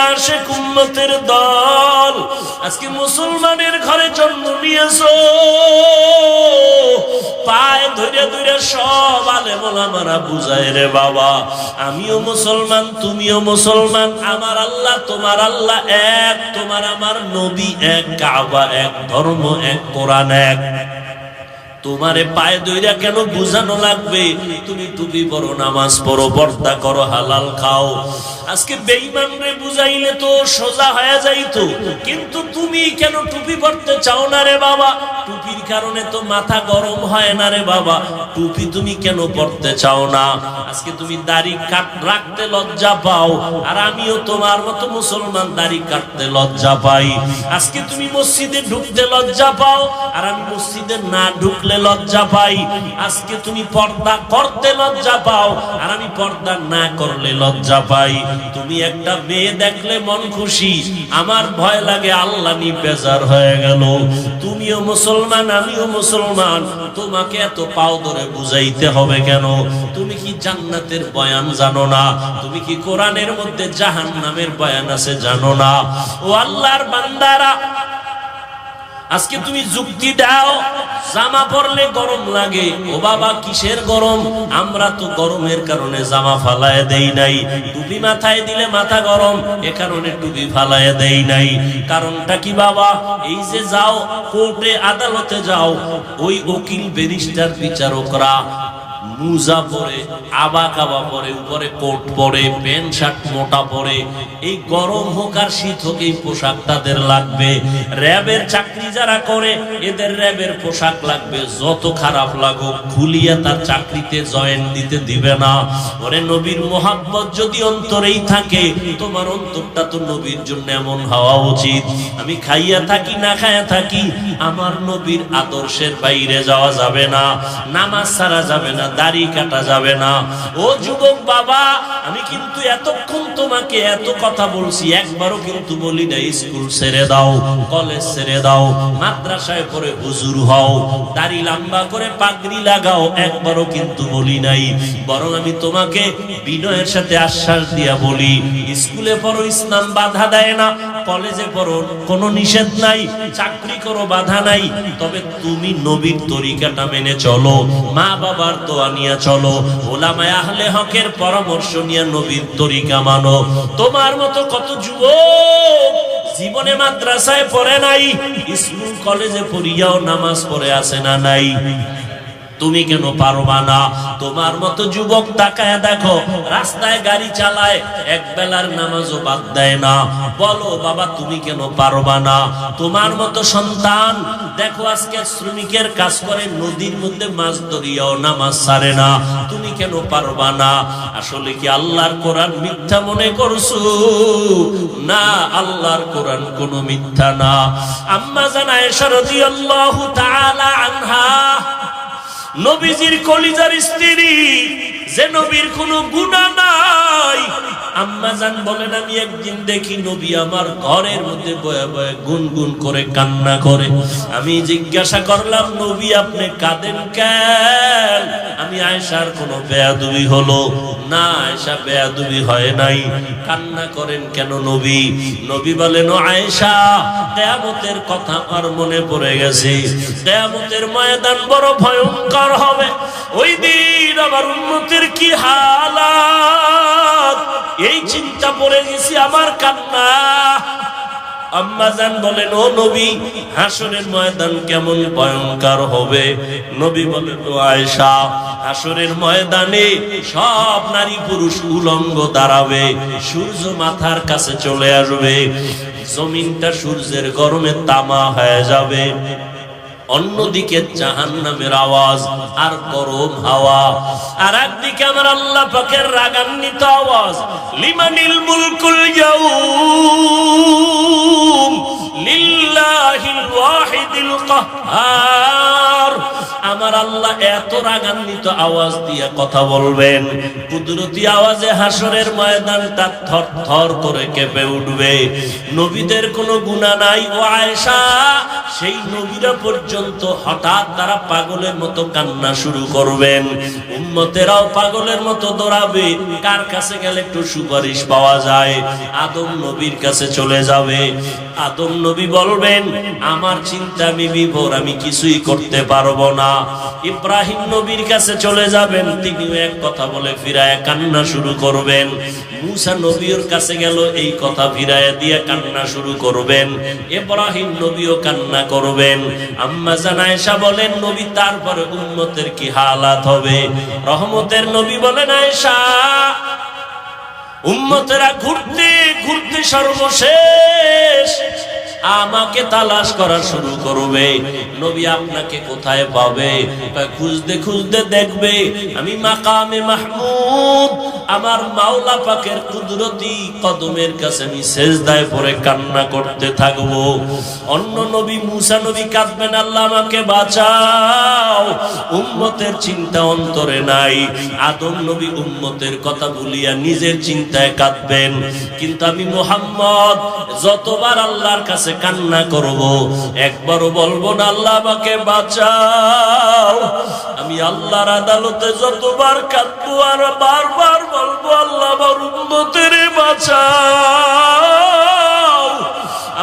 আশিক উম্মতের দল আজকে মুসলমানের ঘরে জন্ম নিয়েছো, পায়ে ধরে ধরে সব আলেম ওলামারা বুঝায় রে বাবা, আমিও মুসলমান তুমিও মুসলমান, আমার আল্লাহ তোমার আল্লাহ এক, তোমার আমার নবী এক, কাবা এক, ধর্ম এক, কোরআন এক। তোমারে পায়ে দইরা কেন বুঝানো লাগবে? তুমি টুপি পরো, নামাজ পড়ো, পর্দা করো, হালাল খাও। আজকে বেঈমানরে বুঝাইলে তো সোজা হয়ে যাইতো, কিন্তু তুমি কেন টুপি পরতে চাও না রে বাবা? টুপির কারণে তো মাথা গরম হয় না রে বাবা, টুপি তুমি কেন পরতে চাও না? আজকে তুমি দাড়ি রাখতে লজ্জা পাও, আর আমিও তোমার মতো মুসলমান দাড়ি কাটতে লজ্জা পাই। আজকে তুমি মসজিদে ঢুকতে লজ্জা পাও, আর আমি মসজিদে না ঢুকলে লজ্জা পাই। আজকে তুমি পর্দা করতে লজ্জা পাও, আর আমি পর্দা না করলে লজ্জা পাই। তুমি একটা মেয়ে দেখলে মন খুশি, আমার ভয় লাগে আল্লাহ নি বেজার হয়ে গেল। তুমিও মুসলমান আমিও মুসলমান, তোমাকে এত পাও ধরে বুঝাইতে হবে কেন? তুমি কি জান্নাতের বয়ান জানো না? তুমি কি কোরআনের মধ্যে জাহান্নামের বয়ান আছে জানো না? ও আল্লাহর বান্দারা, আজকে তুমি যুক্তি দাও জামা পরলে গরম লাগে। ও বাবা কিসের গরম? আমরা তো গরমের কারণে জামা ফালায় দেই নাই। টুপি মাথায় দিলে মাথা গরম, এ কারণে টুপি ফালায় দেই নাই। কারণটা কি বাবা? এই যে যাও কোর্টে আদালতে যাও, ওই উকিল ব্যারিস্টার বিচারকরা মুজা পরে, আবা কাবা পরে, উপরে কোট পরে, প্যান্ট শার্ট মোটা পরে। এই গরম হোক আর শীত হোক এই পোশাক তাদের লাগবে। র্যাবের চাকরি যারা করে এদের র্যাবের পোশাক লাগবে, যত খারাপ লাগুক খুলিয়া তার চাকরিতে জয়েন দিতে দিবে না। ওরে নবীর মোহাব্বত যদি অন্তরেই থাকে, তোমার অন্তরটা তো নবীর জন্য এমন হওয়া উচিত। আমি খাইয়া থাকি না খাইয়া থাকি, আমার নবীর আদর্শের বাইরে যাওয়া যাবে না, নামাজ ছাড়া যাবে না, দাড়ি কাটা যাবে না। ও যুবক বাবা, আমি কিন্তু এতক্ষণ তোমাকে এত কথা বলছি, একবারও কিন্তু বলি না স্কুল ছেড়ে দাও, কলেজ ছেড়ে দাও, মাদ্রাসায় পড়ে হুজুর হও, দাড়ি লম্বা করে পাগড়ি লাগাও, একবারও কিন্তু বলি নাই। বরং আমি তোমাকে বিনয়ের সাথে আশ্বাস দিয়া বলি, স্কুলে পড়ো ইসলাম বাধা দেয় না, কলেজে পড়ো কোনো নিষেধ নাই, চাকরি করো বাধা নাই, তবে তুমি নবীর তরিকাটা মেনে চলো, মা বাবার দোয়া নিয়ে চলো, ওলামায়ে আহলে হকের পরামর্শ নিয়ে নবীর তরিকা মানো। তোমার মতো কত যুবক জীবনে মাদ্রাসায় পড়ে নাই, স্কুল কলেজে পড়িয়াও নামাজ পড়ে আসে না নাই? তুমি কেন পারবা না? তোমার মতো যুবক তাকায় দেখো, রাস্তায় গাড়ি চালায়, এক বেলার নামাজও বাদ দেয় না। বলো বাবা তুমি কেন পারবা না? তোমার মতো সন্তান দেখো আজকে শ্রমিকের কাজ করে, নদীর মধ্যে মাছ ধরিয়াও নামাজ ছাড়ে না। তুমি কেন পারবা না? আসলে কি আল্লাহর কোরআন মিথ্যা মনে করছো? না, আল্লাহর কোরআন কোনো মিথ্যা না। আম্মা জান আয়েশা রাদিয়াল্লাহু তাআলা আনহা, নবীজির কলিজার স্ত্রী, যে নবীর কোনো গুনাহ নাই, আম্মা জান বলেন আমি একদিন দেখি নবী আমার ঘরের মধ্যে বয়ে বয়ে গুনগুন করে কান্না করে। আমি জিজ্ঞাসা করলাম নবী আপনি কাঁদেন কেন? আমি আয়েশার কোনো বেয়াদবি হলো? না আয়েশা বেয়াদবি হয় নাই। কান্না করেন কেন নবী? নবী বলেন ও আয়েশা, কিয়ামতের কথা আমার মনে পড়ে গেছে। কিয়ামতের ময়দান বড় ভয়ঙ্কর হবে, ওই দিন আমার উম্মতের কি হালাত, এই চিন্তা পড়ে গেছি, আমার কান্না। আম্মা জান বলেন ও নবী হাসরের ময়দান কেমন ভয়ঙ্কর হবে? নবী বলেন ও আয়েশা, হাসরের ময়দানে সব নারী পুরুষ উলঙ্গ দাঁড়াবে, সূর্য মাথার কাছে চলে আসবে, জমিনটা সূর্যের গরমে তামা হয়ে যাবে, অন্যদিকে জাহান্নামের আওয়াজ আর গরম হাওয়া, আর একদিকে আমার আল্লাহ পাকের রাগান্বিত আওয়াজ, লিমানিল মুলকুল ইয়াউম লিল্লাহিল ওয়াহিদিল কাহ্হার। আমার আল্লাহ এত রাগান্বিত আওয়াজ দিয়ে কথা বলবেন, কুদরতি আওয়াজে হাসরের ময়দানটা থর থর করে কেঁপে উঠবে। নবীদের কোনো গুনাহ নাই ও আয়েশা, সেই নবীরা পর্যন্ত হঠাৎ তারা পাগলের মতো কান্না শুরু করবেন, উম্মতেরাও পাগলের মতো দৌড়াবে। কার কাছে গেলে একটু সুপারিশ পাওয়া যায়? আদম নবীর কাছে চলে যাবে। আদম নবী বলবেন, আমার চিন্তা আমি বিভোর, আমি কিছুই করতে পারবো না। ইব্রাহিম নবীর কাছে চলে যাবেন, তিনিও এক কথা বলে ফিরায় কান্না শুরু করবেন। মুসা নবীর কাছে গেল, এই কথা ফিরায় দিয়ে কান্না শুরু করবেন। ইব্রাহিম নবীও কান্না করবেন। আম্মা জান আয়েশা বলেন, নবী তারপরে উম্মতের কি হালাত হবে? রহমতের নবী বলেন, আয়েশা উম্মতেরা ঘুরতে ঘুরতে সর্বশেষ আমাকে তালাশ করা শুরু করবে। নবী আপনাকে কোথায় পাবে? খুঁজতে খুঁজতে দেখবে আমি মাকামে মাহমুদ, আমার মাওলা পাকের কুদরতি কদমের কাছে আমি সেজদায় পড়ে কান্না করতে থাকবো। অন্য নবী মুসা নবী কাঁদবেন, আল্লাহ আমাকে বাঁচাও। উম্মতের চিন্তা অন্তরে নাই। আদম নবী উম্মতের কথা ভুলিয়া নিজের চিন্তায় কাঁদবেন। কিন্তু আমি মুহাম্মদ যতবার আল্লাহর কাছে কান্না করব, একবারও বলবো না আল্লাহ আমাকে বাঁচাও। আমি আল্লাহর আদালতে যতবার কাঁদবো আর বারবার বলবো, আল্লাহ আমার উম্মতের বাঁচাও,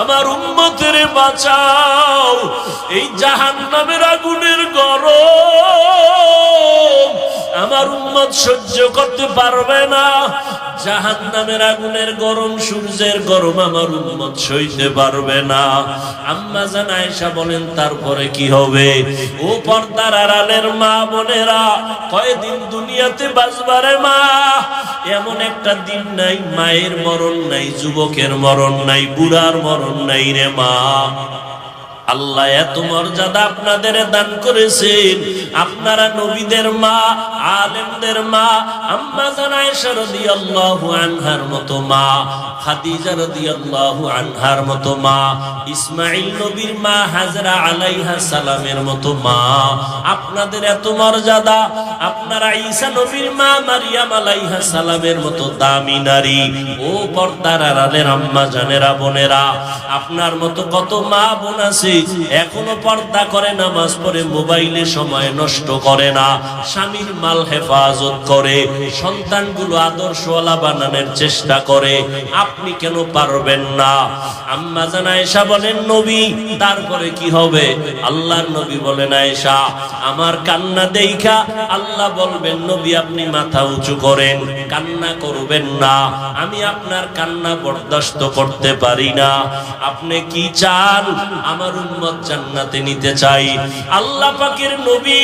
আমার উম্মতের বাঁচাও। এই জাহান্নামের আগুনের গরম আমার উম্মত সহ্য করতে পারবে না। জাহান্নামের আগুনের গরম, সূর্যের গরম আমার উম্মত সইতে পারবে না। আম্মা জান আয়েশা বলেন, তারপরে কি হবে? ও পর্দার আড়ালের মা বোনেরা, কয়দিন দুনিয়াতে বাঁচবারে মা? এমন একটা দিন নাই মায়ের মরণ নাই, যুবকের মরণ নাই, বুড়ার মরণ নাই রে মা। আল্লাহ এত মর্যাদা আপনাদের দান করেছেন। আপনারা নবীদের মা, আলেমদের মা, আম্মা জান আয়েশা রাদিয়াল্লাহু আনহার মতো মা, খাদিজা রাদিয়াল্লাহু আনহার মতো মা, ইসমাঈল নবীর মা হাজরা আলাইহা সালামের মতো মা, আপনাদের এত মর্যাদা। আপনারা ঈসা নবীর মা মারিয়াম আলাইহা সালামের মতো দামি নারী। ও পর্দার আড়ালের আম্মা জানেরা, বোনেরা, আপনার মতো কত মা বোন আছে এখনো পর্দা করে, নামাজ পড়ে, মোবাইলে সময় নষ্ট করে না, স্বামীর মাল হেফাজত করে, সন্তানগুলো আদর্শওয়ালা বানানোর চেষ্টা করে। আপনি কেন পারবেন না? আম্মা জান আয়েশা বলেন, নবী তারপরে কি হবে? আল্লাহর নবী বলেন, আয়েশা আমার কান্না দেইখা আল্লাহ বলবেন, নবী আপনি মাথা উঁচু করেন, কান্না করবেন না, আমি আপনার কান্না বরদাস্ত করতে পারি না। আপনি কি চান? আমার উম্মত জান্নাতে নিতে চাই। আল্লাহ পাকের নবী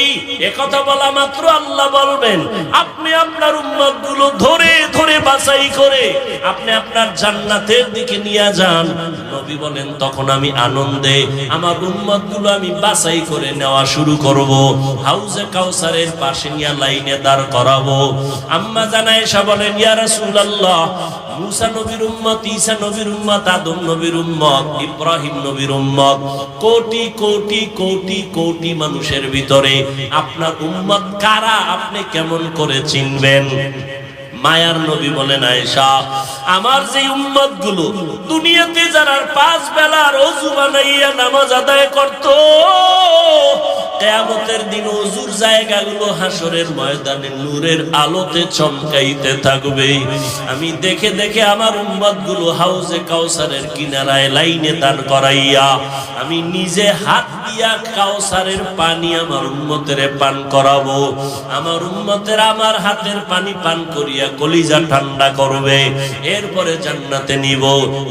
একথা বলা মাত্র আল্লাহ বলবেন, আপনি আপনার উম্মত গুলো ধরে ধরে বাছাই করে আপনি আপনার জান্নাতের দিকে নিয়ে যান। নবী বলেন, তখন আমি আনন্দে আমার উম্মত গুলো আমি বাছাই করে নেওয়া শুরু করব, হাউজে কাউসারের পাশে নিয়ে লাইনে দাঁড় করাবো। আম্মা জান আয়েশা বলেন, ইয়া রাসূলুল্লাহ, মুসা নবীর উম্মত, ঈসা নবীর উম্মত, আদম নবীর উম্মত, ইব্রাহিম নবীর উম্মত, কোটি কোটি কোটি কোটি মানুষের ভিতরে আপনার উম্মত কারা আপনি কেমন করে চিনবেন? মায়ার নবী বলেন, আয়েশা আমার যে উম্মত গুলো দুনিয়াতে যারা 5 বেলার ওযু বানাইয়া নামাজ আদায় করত, কিয়ামতের দিন ওযুর জায়গাগুলো হাসরের ময়দানে নূরের আলোতে চমকাইতে থাকবে। আমি দেখে দেখে আমার উম্মত গুলো হাউজে কাউসারের কিনারায় লাইনে দাঁড় করাইয়া আমি নিজে হাত দিয়া কাউসারের পানি আমার উম্মতের পান করাবো। আমার উম্মতের আমার হাতের পানি পান করিয়া কলিজা ঠান্ডা করবে, এরপরে জান্নাতে নিব।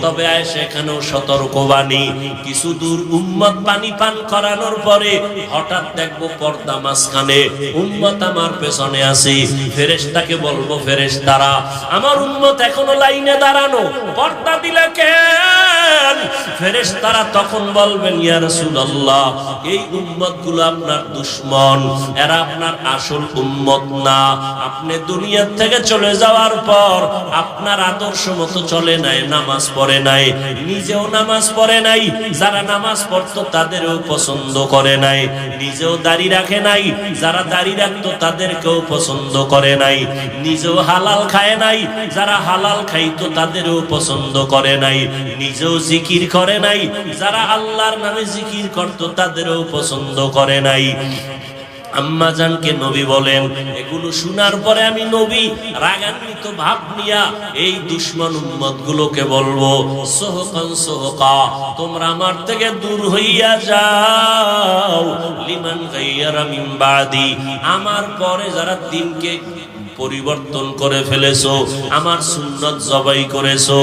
তবে আয়েশা এখানেও সতর্কবাণী, কিছু দূর উম্মত পানি পান করানোর পরে হঠাৎ দেখবো পর্দা মাঝখানে, উম্মত আমার পেছনে আছে। ফেরেশতাকে বলবো, ফেরেশতারা আমার উম্মত এখনো লাইনে দাঁড়ানো, পর্দা দিলে কেন? যান, ফেরেশতারা তখন বলবেন ইয়া রাসূলুল্লাহ, এই উম্মতগুলো আপনার দুশমন, এরা আপনার আসল উম্মত না। আপনি দুনিয়া থেকে চলে যাওয়ার পর আপনার আদর্শ মতো চলে নাই, নামাজ পড়ে নাই, নিজেও নামাজ পড়ে নাই, যারা নামাজ পড়তো তাদেরও পছন্দ করে নাই, নিজেও দাড়ি রাখে নাই, যারা দাড়ি রাখতো তাদেরকেও পছন্দ করে নাই, নিজেও হালাল খায় নাই, যারা হালাল খাইতো তাদেরও পছন্দ করে নাই, নিজেও জিকির করে নাই, যারা আল্লাহর নামে জিকির করতো তাদেরও পছন্দ করে নাই। আম্মা জানকে নবী বলেন, এগুলো শোনার পরে আমি নবী রাগান্বিত ভাব নিয়া এই দুশমন উম্মত গুলোকে বলবো, সোহকান সোহকা, তোমরা আমার থেকে দূর হইয়া যাও, লিমান গায়্যারা মিন বাদি, আমার পরে যারা দিনকে পরিবর্তন করে ফেলেছো, আমার সুন্নাত জবাই করেছো।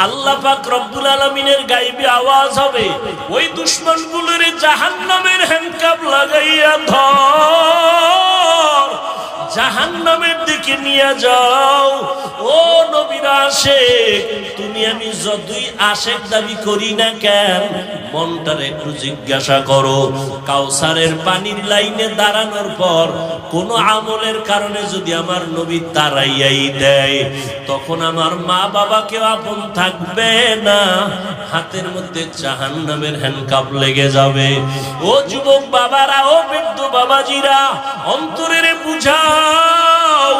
আল্লাহ পাক রব্বুল আলামিনের গায়বী আওয়াজ হবে, ওই দুশমনগুলোর জাহান্নামের হ্যান্ডকাপ লাগাইয়া ধর, জাহান্নামের দিকে নিয়ে যাও। ও নবীর আশিক, তুমি আমি যতই আশিক দাবি করি না কেন, মনটারে একটু জিজ্ঞাসা করো, কাউসারের পানির লাইনে দাঁড়ানোর পর কোন আমলের কারণে যদি আমার নবী তাড়াইয়াই দেয়, তখন আমার মা বাবা কেউ আপন থাকবে না, হাতের মধ্যে জাহান্নামের হ্যান্ডকাপ লেগে যাবে। ও যুবক বাবারা, ও বৃদ্ধ বাবাজিরা, অন্তরের বুঝাও,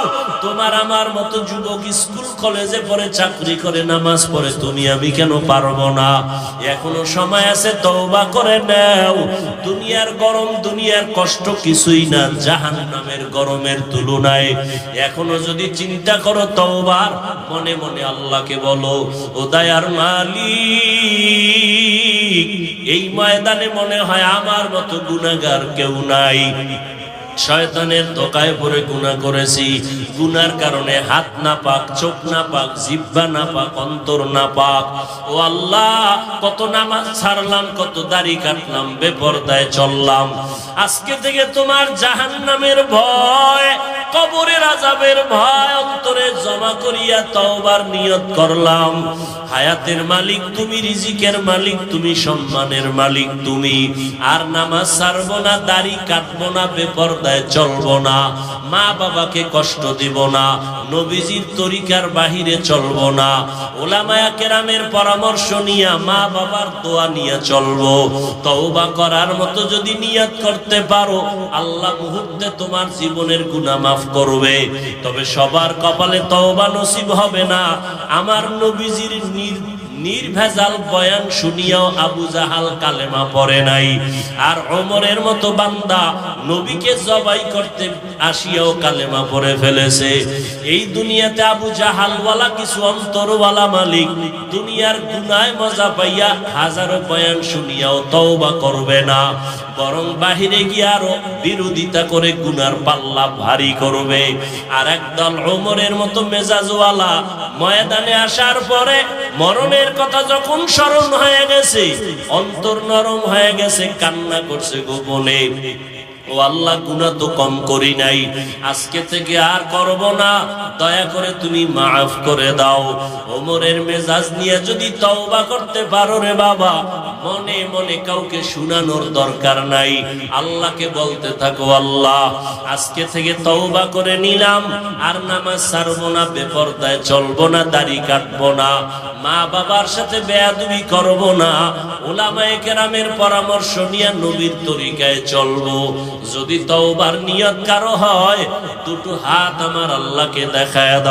তোমার আমার মতো যুবক স্কুল কলেজে পড়ে, চাকরি করে, নামাজ পড়ে, তুমি আমি কেন পারবো না? এখনো সময় আছে, তওবা করে নাও। দুনিয়ার গরম, দুনিয়ার কষ্ট কিছুই না জাহান্নামের গরমের তুলনায়। এখনো যদি চিন্তা করো তওবার, মনে মনে আল্লাহকে বলো, ও দয়ার মালিক, এই ময়দানে মনে হয় আমার মতো গুনাহগার কেউ নাই, শয়তানের ধোঁকায় পড়ে গুনাহ করেছি, গুনার কারণে হাত না পাক, চোখ না পাক, জিহ্বা না পাক, অন্তর না পাক। ও আল্লাহ, কত নামাজ ছাড়লাম, কত দাড়ি কাটলাম, বেপরদায় চললাম, আজকে থেকে তোমার জাহান্নামের ভয়, কবরের আযাবের ভয় অন্তরে জমা করিয়া তওবার নিয়ত করলাম। হায়াতের মালিক তুমি, রিজিকের মালিক তুমি, সম্মানের মালিক তুমি। আর নামাজ ছাড়বো না, দাড়ি কাটবো না, বেপরদায় চলবো না, মা বাবাকে কষ্ট দিব না, নবীজির তরিকার বাহিরে চলবো না, উলামায়ে কেরামের পরামর্শ নিয়া, মা বাবার দোয়া নিয়ে চলবো। তওবা করার মতো যদি নিয়ত করতে পারো, আল্লাহ মুহূর্তে তোমার জীবনের গুনাহ মাফ করবে। তবে সবার কপালে তওবা নসিব হবে না। আমার নবীজির নির্ভেজাল বয়ান শুনিয়াও আবু জাহাল কালেমা পড়ে নাই, আর ওমরের মতো বান্দা নবীকে জবাই করতে আসিয়াও কালেমা পড়ে ফেলেছে। এই দুনিয়াতে আবু জাহালওয়ালা কিছু অন্তরওয়ালা মালিক দুনিয়ার গুনায় মজা পাইয়া হাজারো বয়ান শুনিয়াও তওবা করবে না, বরং বাহিরে গিয়ে আরো বিরোধিতা করে গুনার পাল্লা ভারী করবে। আর একদল ওমরের মতো মেজাজওয়ালা ময়দানে আসার পরে মরণের কথা যখন স্মরণ হয়ে গেছে, অন্তর নরম হয়ে গেছে, কান্না করছে গোপনে, ও আল্লাহ, গুনাহ তো কম করি নাই, আজকে থেকে আর করব না, দয়া করে তুমি মাফ করে দাও। ওমরের মেজাজ নিয়ে যদি তওবা করতে পারো রে বাবা, মনে মনে কাউকে শুনানোর দরকার নাই, আল্লাহকে বলতে থাকো, আল্লাহ আজকে থেকে তওবা করে নিলাম, আর নামাজ ছাড়বো না, বেপরদায় চলবো না, দাড়ি কাটবো না, মা বাবার সাথে বেয়াদবি করব না, উলামায়ে কেরামের পরামর্শ নিয়ে নবীর তরিকায় চলবো। যদি তওবার নিয়ত কারো হয়, দুটো হাত আমার আল্লাহকে দেখায় দাও।